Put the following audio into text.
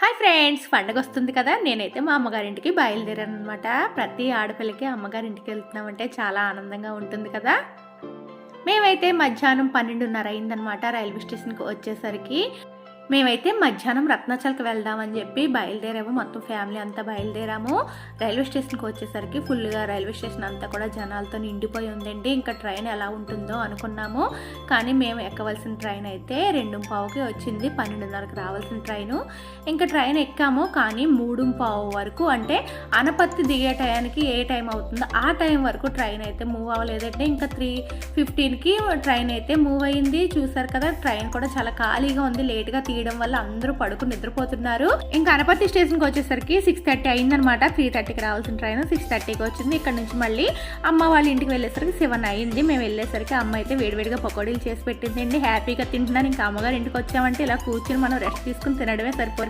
Hi friends, పండగ వస్తుంది కదా. నేనైతే మా అమ్మగారింటికి బయలుదేరాను అనమాట. ప్రతి ఆడపిల్లకి అమ్మగారింటికి వెళ్తున్నామంటే చాలా ఆనందంగా ఉంటుంది కదా. మేమైతే మధ్యాహ్నం 12:30 అయిందనమాట రైల్వే స్టేషన్కి వచ్చేసరికి. మేమైతే మధ్యాహ్నం రత్నాచల్కి వెళ్దామని చెప్పి బయలుదేరాము. మొత్తం ఫ్యామిలీ అంతా బయలుదేరాము. రైల్వే స్టేషన్కి వచ్చేసరికి ఫుల్గా రైల్వే స్టేషన్ అంతా కూడా జనాలతో నిండిపోయి ఉందండి. ఇంకా ట్రైన్ ఎలా ఉంటుందో అనుకున్నాము, కానీ మేము ఎక్కవలసిన ట్రైన్ అయితే 2:15కి వచ్చింది. 12:30కి రావాల్సిన ట్రైను. ఇంకా ట్రైన్ ఎక్కాము, కానీ 3:15 వరకు అంటే అనపత్తి దిగే టయానికి ఏ టైం అవుతుందో ఆ టైం వరకు ట్రైన్ అయితే మూవ్ అవ్వలేదంటే. ఇంకా 3:15కి ట్రైన్ అయితే మూవ్ అయ్యింది. చూసారు కదా, ట్రైన్ కూడా చాలా ఖాళీగా ఉంది. లేట్గా తీయడం వల్ల అందరూ పడుకుని నిద్రపోతున్నారు. ఇంకా అనపత్తి స్టేషన్కి వచ్చేసరికి 6:30 అయిందనమాట. 3:30కి రావాల్సిన ట్రైన్ 6:30కి వచ్చింది. ఇక్కడ నుంచి మళ్ళీ అమ్మ వాళ్ళ ఇంటికి వెళ్ళేసరికి 7 అయింది. మేము వెళ్ళేసరికి అమ్మ అయితే వేడివేడిగా పకోడీలు చేసి పెట్టిందండి. హ్యాపీగా తింటున్నాను. ఇంకా అమ్మగారి ఇంటికి వచ్చామంటే ఇలా కూర్చొని మనం రెస్ట్ తీసుకుని తినడమే సరిపోతుంది.